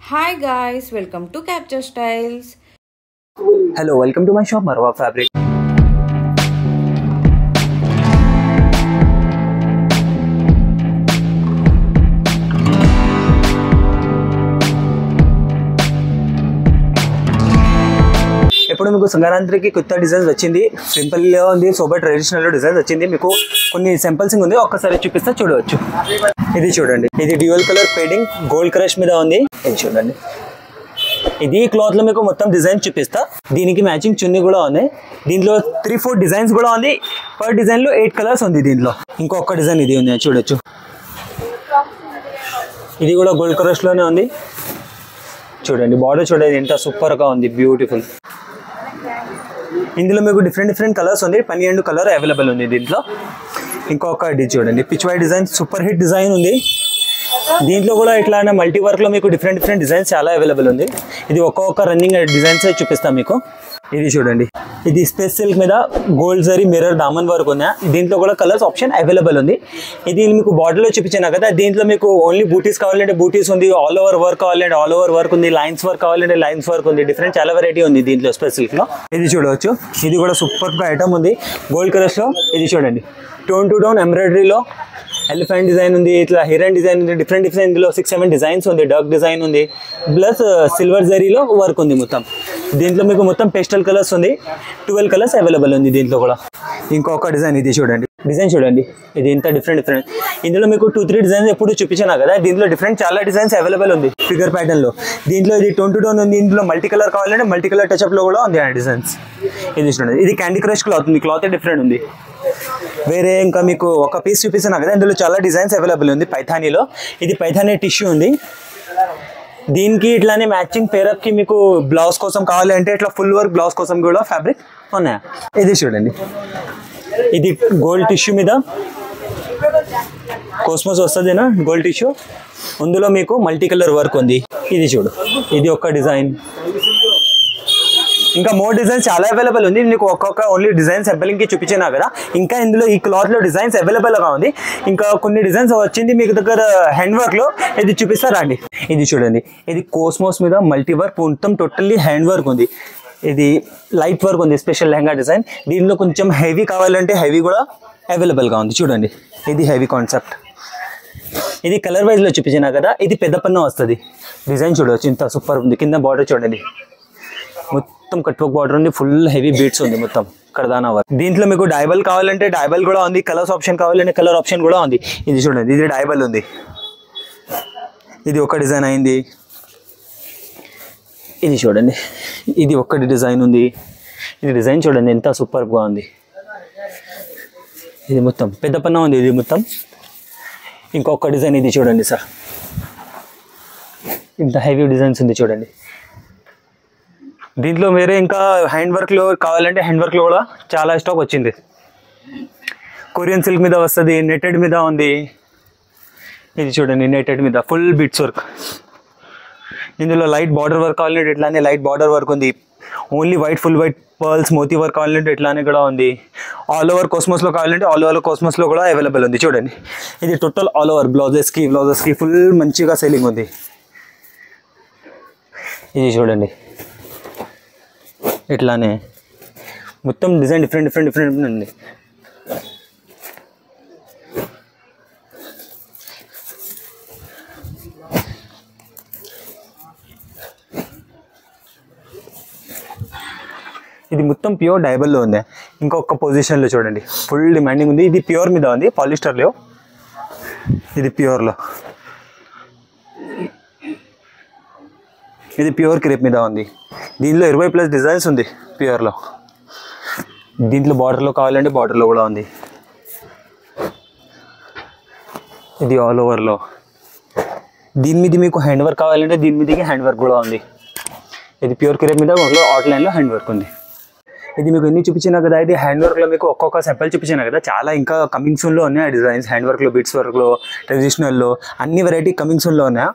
Hi guys, welcome to Capture Styles. Hello, welcome to my shop Marwa Fabric. ఇప్పుడు మీకు సంక్రాంతికి కొత్త designs వచ్చింది. సింపుల్ గా ఉంది, సూపర్ ట్రెడిషనల్ డిజైన్స్ వచ్చింది. మీకు కొన్ని సింపుల్స్ ఉంది, ఒక్కసారి చూపిస్తా చూడవచ్చు. ఇది చూడండి, ఇది dual colour padding gold crush మీద ఉంది. ఇది చూడండి, ఇది క్లాత్ లో మీకు మొత్తం డిజైన్ చూపిస్తా. దీనికి మ్యాచింగ్ చున్నీ కూడా ఉంది. దీంట్లో 3-4 డిజైన్స్ కూడా ఉంది. పర్ డిజైన్ లో 8 కలర్స్ ఉంది. దీంట్లో ఇంకొక డిజైన్ ఇది ఉంది, చూడొచ్చు. ఇది కూడా గోల్డ్ క్రష్ లోనే ఉంది. చూడండి, బార్డర్ చూడండి ఎంత సూపర్ గా ఉంది, బ్యూటిఫుల్. ఇందులో మీకు డిఫరెంట్ కలర్స్ ఉంది. 12 కలర్ అవైలబుల్ ఉంది దీంట్లో. ఇంకొక ఇది చూడండి, peach V design super hit design ఉంది. దీంట్లో కూడా ఇట్లా మల్టీ వర్క్ లో మీకు డిఫరెంట్ డిజైన్స్ చాలా అవైలబుల్ ఉంది. ఇది ఒక్కొక్క రన్నింగ్ డిజైన్స్ చూపిస్తాను మీకు. ఇది చూడండి, ఇది స్పేస్ సిల్క్ మీద gold zari mirror Daman work ఉంది. దీంట్లో కూడా కలర్స్ ఆప్షన్ అవైలబుల్ ఉంది. ఇది మీకు బార్డర్ లో చూపించాను కదా, దీంట్లో మీకు ఓన్లీ బూటీస్ కావాలంటే బూటీస్ ఉంది, ఆల్ ఓవర్ వర్క్ కావాలంటే ఆల్ ఓవర్ వర్క్ ఉంది, లైన్స్ వర్క్ కావాలంటే లైన్స్ వర్క్ ఉంది. డిఫరెంట్ చాలా వెరైటీ ఉంది దీంట్లో స్పేస్ సిల్క్ లో. ఇది చూడవచ్చు, ఇది కూడా సూపర్ ఐటమ్ ఉంది గోల్డ్ కలర్స్ లో. ఇది చూడండి, టోన్ టు టోన్ ఎంబ్రాయిడరీలో ఎలిఫెంట్ డిజైన్ ఉంది, ఇట్లా హిరన్ డిజైన్ ఉంది. డిఫరెంట్ ఇందులో 6-7 డిజైన్స్ ఉంది. డర్క్ డిజైన్ ఉంది, ప్లస్ సిల్వర్ జరీలో వర్క్ ఉంది మొత్తం. దీంట్లో మీకు మొత్తం పేస్టల్ కలర్స్ ఉంది. 12 కలర్స్ అవైలబుల్ ఉంది దీంట్లో కూడా. ఇంకొక డిజైన్ ఇది చూడండి, డిజైన్ చూడండి, ఇది ఇంత డిఫరెంట్. ఇందులో మీకు 2-3 డిజైన్స్ ఎప్పుడు చూపించినా కదా, దీంట్లో చాలా డిజైన్స్ అవైలబుల్ ఉంది ఫిగర్ ప్యాటర్న్ లో. దీంట్లో ఇది టోన్ టు టోన్ ఉంది. ఇందులో మల్టీ కలర్ కావాలంటే మల్టీ కలర్ టచ్అప్ లో కూడా ఉంది ఆ డిజైన్స్. ఇది చూడండి, ఇది క్యాండీ క్రష్ క్లాత్ ఉంది. క్లాత్ డిఫరెంట్ ఉంది. వేరే ఇంకా మీకు ఒక పీస్ చూపిస్తున్నా కదా, ఇందులో చాలా డిజైన్స్ అవైలబుల్ ఉంది పైథానీలో. ఇది పైథానీ టిష్యూ ఉంది. దీనికి ఇట్లానే మ్యాచింగ్ పేరప్ కి మీకు బ్లౌజ్ కోసం కావాలంటే ఇట్లా ఫుల్ వర్క్ బ్లౌజ్ కోసం కూడా ఫ్యాబ్రిక్ ఉన్నాయా. ఇది చూడండి, ఇది గోల్డ్ టిష్యూ మీద కోస్మోస్ వస్తుందేనా గోల్డ్ టిష్యూ. అందులో మీకు మల్టీ కలర్ వర్క్ ఉంది. ఇది చూడు, ఇది ఒక డిజైన్. ఇంకా మోర్ డిజైన్స్ చాలా అవైలబుల్ ఉంది. నీకు ఒక్కొక్క ఓన్లీ డిజైన్ సింపులింగ్ కి చూపించినా కదా, ఇంకా ఇందులో ఈ క్లాత్ లో డిజైన్స్ అవైలబుల్ గా ఉంది. ఇంకా కొన్ని డిజైన్స్ వచ్చింది మీకు దగ్గర హ్యాండ్ వర్క్ లో. ఇది చూపిస్తారా అండి. ఇది చూడండి, ఇది కోస్మోస్ మీద మల్టీ వర్క్ మొత్తం టోటల్లీ హ్యాండ్ వర్క్ ఉంది. ఇది లైట్ వర్క్ ఉంది, స్పెషల్ లెహంగా డిజైన్. దీనిలో కొంచెం హెవీ కావాలంటే హెవీ కూడా అవైలబుల్ గా ఉంది. చూడండి, ఇది హెవీ కాన్సెప్ట్. ఇది కలర్ వైజ్ లో చూపించినా కదా, ఇది పెద్ద పన్ను వస్తుంది. డిజైన్ చూడవచ్చు, ఇంత సూపర్ ఉంది. కింద బార్డర్ చూడండి, మొత్తం కట్ వర్క్ బార్డర్ ఉంది. ఫుల్ హెవీ బీట్స్ ఉంది మొత్తం కర్దానా వర్క్. దీంట్లో మీకు డైబల్ కావాలంటే డైబల్ కూడా ఉంది. కలర్స్ ఆప్షన్ కావాలంటే కలర్ ఆప్షన్ కూడా ఉంది. ఇది చూడండి, ఇది డైబల్ ఉంది. ఇది ఒక డిజైన్ అయింది. ఇది చూడండి, ఇది ఒక్కటి డిజైన్ ఉంది. ఇది డిజైన్ చూడండి ఎంత సూపర్గా ఉంది. ఇది మొత్తం పెద్ద పన్నా ఉంది. ఇది మొత్తం ఇంకొక డిజైన్. ఇది చూడండి సార్, ఇంత హెవీ డిజైన్స్ ఉంది చూడండి. దీంట్లో వేరే ఇంకా హ్యాండ్ వర్క్లో కావాలంటే హ్యాండ్ వర్క్లో కూడా చాలా స్టాక్ వచ్చింది. కొరియన్ సిల్క్ మీద వస్తుంది, నెట్టెడ్ మీద ఉంది. ఇది చూడండి, నెట్టెడ్ మీద ఫుల్ బిట్స్ వర్క్. ఇందులో లైట్ బార్డర్ వర్క్ కావాలంటే ఇట్లానే లైట్ బార్డర్ వర్క్ ఉంది. Only white full white pearls మోతీ వర్క్ కావాలంటే ఇట్లానే కూడా ఉంది. ఆల్ ఓవర్ కోస్మోస్లో కావాలంటే ఆల్ ఓవర్ కోస్మోస్లో కూడా అవైలబుల్ ఉంది. చూడండి, ఇది టోటల్ ఆల్ ఓవర్ బ్లౌజెస్కి ఫుల్ మంచిగా సెల్లింగ్ ఉంది. ఇది చూడండి, ఇట్లానే మొత్తం డిజైన్ డిఫరెంట్ ఉంది. ఇది మొత్తం ప్యూర్ డైబల్లో ఉంది. ఇంకొక పొజిషన్లో చూడండి, ఫుల్ డిమాండింగ్ ఉంది. ఇది ప్యూర్ మీద ఉంది, పాలిస్టర్లో. ఇది ప్యూర్లో, ఇది ప్యూర్ క్రేప్ మీద ఉంది. దీనిలో 20+ డిజైన్స్ ఉంది ప్యూర్లో. దీంట్లో బార్డర్లో కావాలంటే బార్డర్లో కూడా ఉంది. ఇది ఆల్ ఓవర్లో. దీని మీద మీకు హ్యాండ్ వర్క్ కావాలంటే దీని మీదకి హ్యాండ్ వర్క్ కూడా ఉంది. ఇది ప్యూర్ క్రేప్ మీద అవుట్లైన్లో హ్యాండ్ వర్క్ ఉంది. ఇది మీకు ఎన్ని చూపించినా కదా, ఇది హ్యాండ్ వర్క్లో మీకు ఒక్కొక్క సింపుల్ చూపించినా కదా, చాలా ఇంకా కమింగ్ సూన్లో ఉన్నాయి డిజైన్స్. హ్యాండ్ వర్క్లో, బిట్స్ వర్క్లో, ట్రెడిషనల్లో అన్ని వెరైటీ కమింగ్ సూన్లో ఉన్నాయి.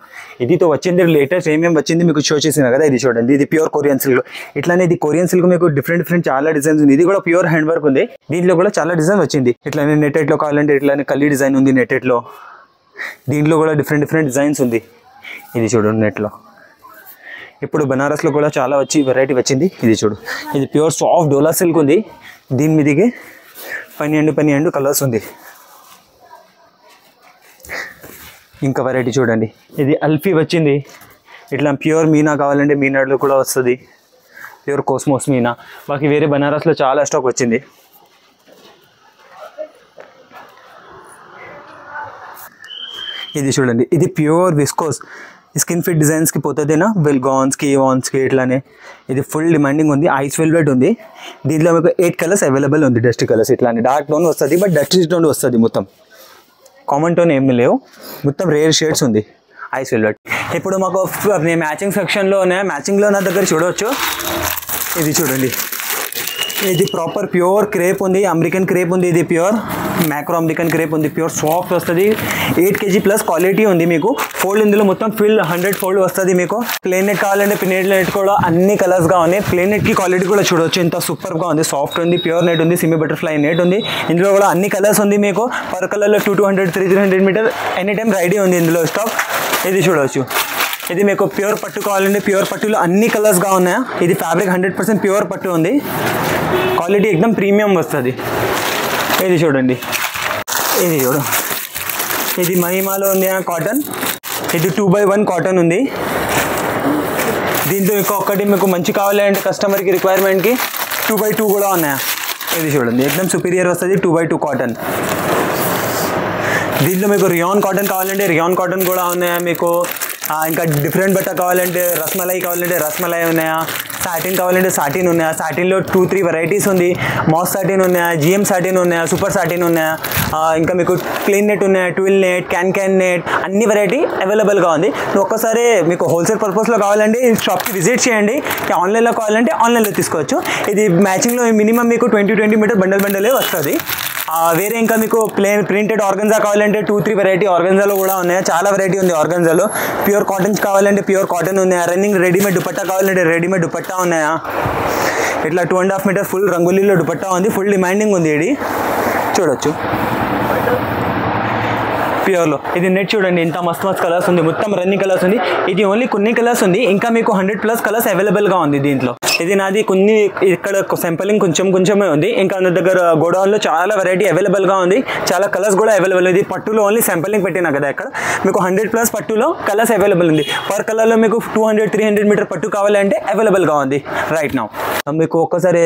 ఇదితో వచ్చింది లేటెస్ట్ ఏమేమి వచ్చింది మీకు షో చేసినా కదా. ఇది చూడండి, ఇది ప్యూర్ కొరియన్ సిల్క్. ఇట్లానే ఇది కొరియన్ సిల్క్ మీకు డిఫరెంట్ చాలా డిజైన్స్ ఉంది. ఇది కూడా ప్యూర్ హ్యాండ్ వర్క్ ఉంది. దీంట్లో కూడా చాలా డిజైన్ వచ్చింది. ఇట్లానే నెట్టెడ్లో కావాలంటే ఇట్లానే కల్లీ డిజైన్ ఉంది నెట్టెడ్లో. దీంట్లో కూడా డిఫరెంట్ డిజైన్స్ ఉంది. ఇది చూడండి, నెట్లో ఇప్పుడు బనారస్లో కూడా చాలా వెరైటీ వచ్చింది. ఇది చూడు, ఇది ప్యూర్ సాఫ్ట్ డోలా సిల్క్ ఉంది. దీని మీదికి 12 కలర్స్ ఉంది. ఇంకా వెరైటీ చూడండి, ఇది అల్ఫీ వచ్చింది. ఇట్లా ప్యూర్ మీనా కావాలంటే మీనాలో కూడా వస్తుంది, ప్యూర్ కోస్మోస్ మీనా. బాకి వేరే బనారస్లో చాలా స్టాక్ వచ్చింది. ఇది చూడండి, ఇది ప్యూర్ విస్కోస్ స్కిన్ ఫిట్ డిజైన్స్కి పోతుందేనా, వెల్గాన్స్కి వాన్స్కి ఇట్లానే. ఇది ఫుల్ డిమాండింగ్ ఉంది. ఐస్ వెల్వెట్ ఉంది. దీంట్లో మీకు 8 కలర్స్ అవైలబుల్ ఉంది. డస్ట్ కలర్స్ ఇట్లానే డార్క్ టోన్ వస్తుంది, బట్ డస్ట్ టోన్ వస్తుంది. మొత్తం కామన్ టోన్ ఏమి లేవు, మొత్తం రేర్ షేడ్స్ ఉంది ఐస్ వెల్వెట్. ఇప్పుడు మాకు మ్యాచింగ్ సెక్షన్లో ఉన్నాయి. మ్యాచింగ్లో నా దగ్గర చూడవచ్చు. ఇది చూడండి, ఇది ప్రాపర్ ప్యూర్ క్రేప్ ఉంది, అమెరికన్ క్రేప్ ఉంది. ఇది ప్యూర్ మ్యాక్రో అమెరికన్ క్రేప్ ఉంది. ప్యూర్ సాఫ్ట్ వస్తుంది. 8 kg ప్లస్ క్వాలిటీ ఉంది. మీకు ఫోల్డ్ ఇందులో మొత్తం ఫిల్ 100 ఫోల్డ్ వస్తుంది. మీకు ప్లేన్ నెట్ కావాలంటే ప్లేన్ నెట్ కూడా అన్ని కలర్స్గా ఉన్నాయి. ప్లేన్ నెట్కి క్వాలిటీ కూడా చూడవచ్చు, ఎంత సూపర్గా ఉంది. సాఫ్ట్ ఉంది, ప్యూర్ నెట్ ఉంది, సెమీ బటర్ఫ్లై నెట్ ఉంది. ఇందులో కూడా అన్ని కలర్స్ ఉంది. మీకు పర్ కలర్లో 200, 300 మీటర్ ఎనీ టైం రెడీ ఉంది ఇందులో స్టాక్. ఇది చూడవచ్చు. ఇది మీకు ప్యూర్ పట్టు కావాలంటే ప్యూర్ పట్టులో అన్ని కలర్స్గా ఉన్నాయి. ఇది ఫ్యాబ్రిక్ 100% ప్యూర్ పట్టు ఉంది. క్వాలిటీ ఎక్దమ్ ప్రీమియం వస్తుంది. ఇది చూడండి, ఇది చూడు, ఇది మహిమాలో ఉంది కాటన్. ఇది 2x1 కాటన్ ఉంది. దీంతో ఇంకొకటి మీకు మంచి కావాలంటే కస్టమర్కి రిక్వైర్మెంట్కి 2x2 కూడా ఉన్నాయా. ఇది చూడండి, ఎక్దమ్ సుపీరియర్ వస్తుంది. 2x2 cotton. దీంట్లో మీకు రియాన్ కాటన్ కావాలంటే రియాన్ కాటన్ కూడా ఉన్నాయా. మీకు ఇంకా డిఫరెంట్ బట్ట కావాలంటే రస్మలై కావాలంటే రస్మలై ఉన్నాయా. సాటిన్ కావాలంటే సాటిన్ ఉన్నాయా. సాటిన్లో 2-3 వెరైటీస్ ఉంది. మాస్ సాటిన్ ఉన్నాయా, జిఎం సాటిన్ ఉన్నాయా, సూపర్ సాటిన్ ఉన్నాయా. ఇంకా మీకు క్లీన్ నెట్ ఉన్నాయా, ట్విల్ నెట్, క్యాన్ నెట్, అన్ని వెరైటీ అవైలబుల్గా ఉంది. ఒక్కసారి మీకు హోల్సేల్ పర్పస్లో కావాలంటే షాప్కి విజిట్ చేయండి. ఆన్లైన్లో కావాలంటే ఆన్లైన్లో తీసుకోవచ్చు. ఇది మ్యాచింగ్లో మినిమం మీకు 20 మీటర్ బండలే వస్తుంది. వేరే ఇంకా మీకు ప్రింటెడ్ ఆర్గన్జా కావాలంటే 2-3 వెరైటీ ఆర్గన్జాలో కూడా ఉన్నాయి. చాలా వెరైటీ ఉంది ఆర్గన్జాలో. ప్యూర్ కాటన్స్ కావాలంటే ప్యూర్ కాటన్ ఉన్నాయా. రన్నింగ్ రెడీమేడ్ దుపట్టా కావాలంటే రెడీమేడ్ దుపట్టా ఉన్నాయా. ఇట్లా 2.5 మీటర్ ఫుల్ రంగోలీలో దుపట్టా ఉంది. ఫుల్ డిమాండింగ్ ఉంది. ఇది చూడొచ్చు ప్యూర్లో. ఇది నెట్ చూడండి, ఇంత మస్తు కలర్స్ ఉంది. మొత్తం రన్నింగ్ కలర్స్ ఉంది. ఇది ఓన్లీ కొన్ని కలర్స్ ఉంది. ఇంకా మీకు 100+ కలర్స్ అవైలబుల్గా ఉంది దీంట్లో. ఇది నాది కొన్ని ఇక్కడ శాంపలింగ్ కొంచెమే ఉంది. ఇంకా నా దగ్గర గోడౌన్లో చాలా వెరైటీ అవైలబుల్గా ఉంది. చాలా కలర్స్ కూడా అవైలబుల్ ఉంది. పట్టులో ఓన్లీ శాంపలింగ్ పెట్టినా కదా ఇక్కడ. మీకు 100+ పట్టులో కలర్స్ అవైలబుల్ ఉంది. పర్ కలర్లో మీకు 200-300 మీటర్ పట్టు కావాలంటే అవైలబుల్గా ఉంది రైట్ నౌ. మీకు ఒక్కసారి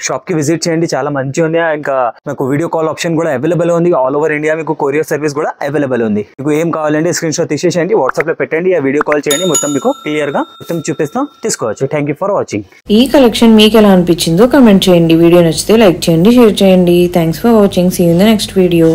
షాప్కి విజిట్ చేయండి, చాలా మంచిగా ఉంది. ఇంకా మీకు వీడియో కాల్ ఆప్షన్ కూడా అవైలబుల్ ఉంది. ఆల్ ఓవర్ ఇండియా మీకు కొరియర్ సర్వీస్ కూడా అవైలబుల్ ఉంది. మీకు ఏం కావాలంటే స్క్రీన్ షాట్ తీసేసేయండి, వాట్సాప్లో పెట్టండి, ఆ వీడియో కాల్ చేయండి. మొత్తం మీకు క్లియర్గా మొత్తం చూపిస్తాం, తీసుకోవచ్చు. Thank you for watching. ఈ కలెక్షన్ మీకు ఎలా అనిపించిందో కమెంట్ చేయండి. వీడియో నచ్చితే లైక్ చేయండి, షేర్ చేయండి. Thanks for watching. See you in the next video.